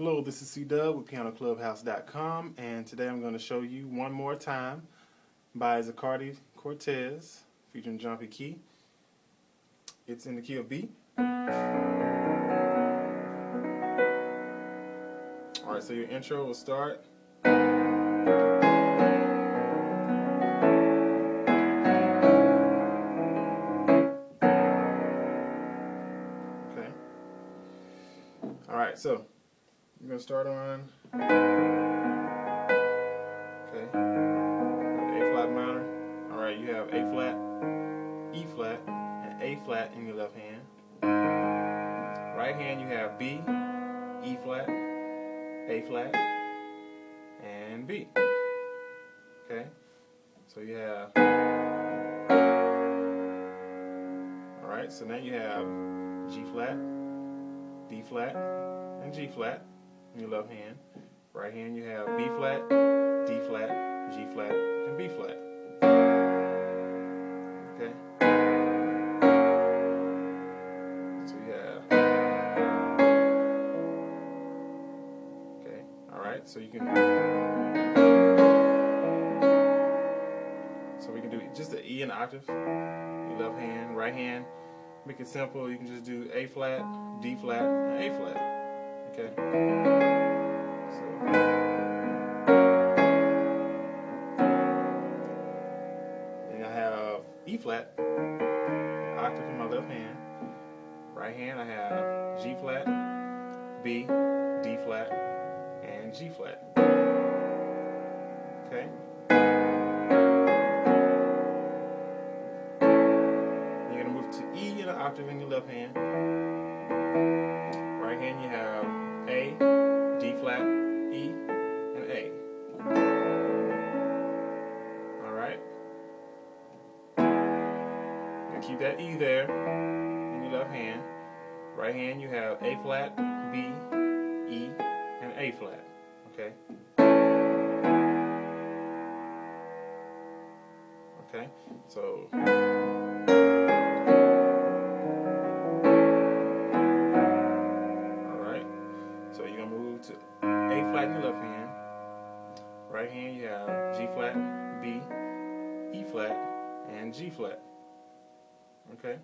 Hello, this is C-Dub with PianoClubhouse.com, and today I'm going to show you One More Time by Zacardi Cortez, featuring Jumpy Key. It's in the key of B. Alright, so your intro will start. Okay. Alright, so you're going to start on A flat minor. Alright, you have A flat, E flat, and A flat in your left hand. Right hand you have B, E flat, A flat, and B. Okay? So you have, alright, so now you have G flat, D flat, and G flat in your left hand. Right hand you have B flat, D flat, G flat, and B flat. Okay? So you have, okay, alright, so you can, so we can do just the E and octave, your left hand, right hand. Make it simple, you can just do A flat, D flat, and A flat. Okay? So, then I have E flat, octave in my left hand. Right hand I have G flat, B, D flat, and G flat. Okay? You're going to move to E in an octave in your left hand. Right hand you have A, D flat, E, and A. Alright? You keep that E there in your left hand. Right hand you have A flat, B, E, and A flat. Okay? Okay? So so you're going to move to A flat in your left hand. Right hand you have G flat, B, E flat, and G flat. Okay?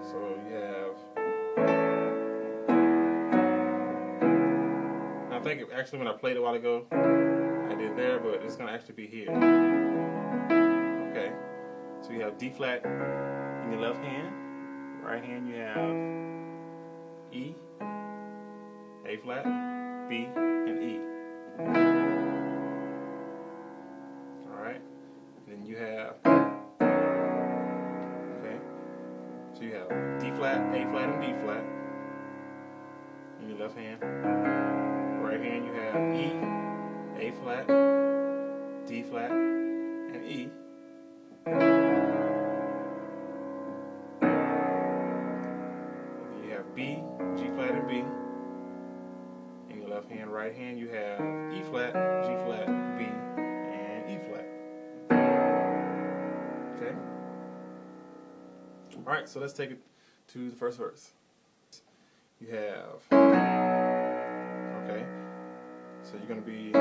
So you have, I think actually when I played a while ago, I did there, but it's going to actually be here. Okay? So you have D flat in your left hand. Right hand you have E, A flat, B, and E. Alright? Then you have, okay, so you have D flat, A flat, and D flat in your left hand. Right hand you have E, A flat, D flat, and E. Then you have B, G flat, and B. In your left hand, right hand, you have E flat, G flat, B, and E flat. Okay? Alright, so let's take it to the first verse. You have, okay, so you're going to be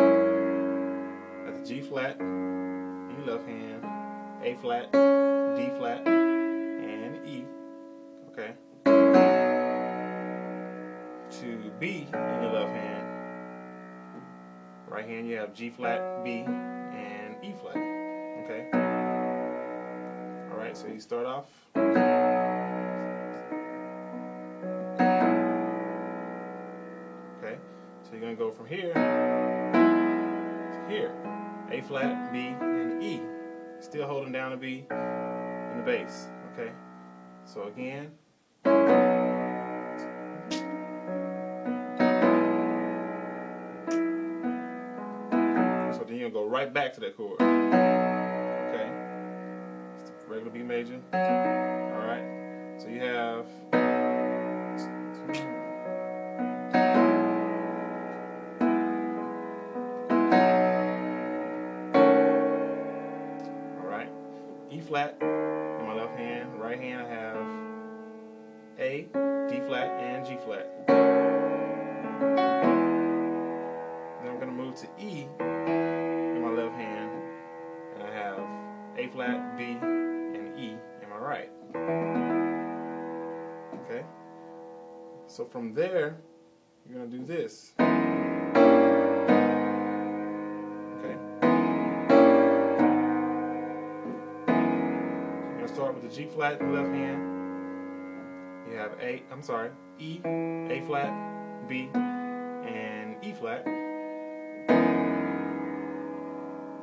at the G flat in your left hand, A flat, D flat, and E. Okay? To B in your left hand. Right hand you have G flat, B, and E flat. Okay? Alright, so you start off. Okay? So you're going to go from here to here. A flat, B, and E. Still holding down a B in the bass. Okay? So again. Then you'll go right back to that chord. Okay? It's the regular B major. Alright? So you have, alright? E flat in my left hand. Right hand I have A, D flat, and G flat. So from there, you're going to do this. Okay. You're going to start with the G flat in the left hand. You have E, A flat, B, and E flat.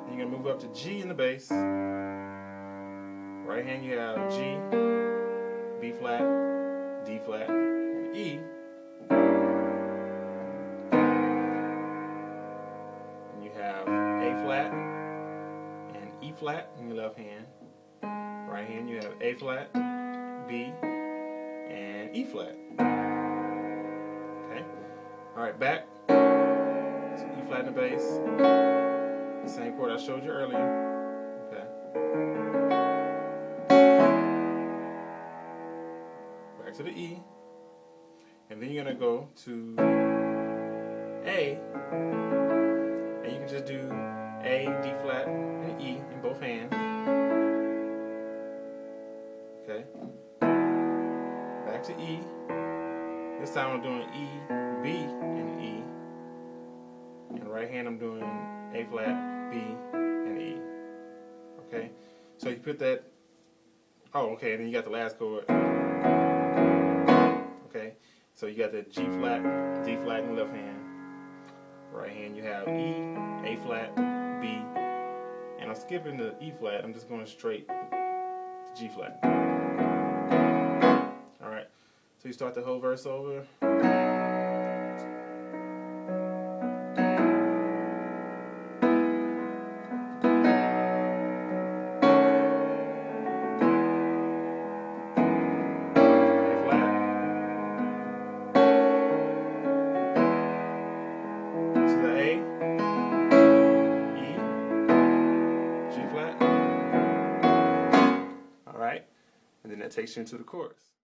You're going to move up to G in the bass. Right hand you have G, B flat, D flat, and E. And you have A flat and E flat in your left hand. Right hand you have A flat, B, and E flat. Okay? Alright, back. So E flat in the bass. The same chord I showed you earlier. Okay. Back to the E. And then you're going to go to A. And you can just do A, D flat, and E in both hands. Okay. Back to E. This time I'm doing E, B, and E. And right hand I'm doing A flat, B, and E. Okay? So you put that. Oh, okay, and then you got the last chord. Okay? So you got the G flat, D flat in the left hand. Right hand you have E, A flat, B, and I'm skipping the E flat. I'm just going straight to G flat. Alright, so you start the whole verse over. Alright, and then that takes you into the chorus.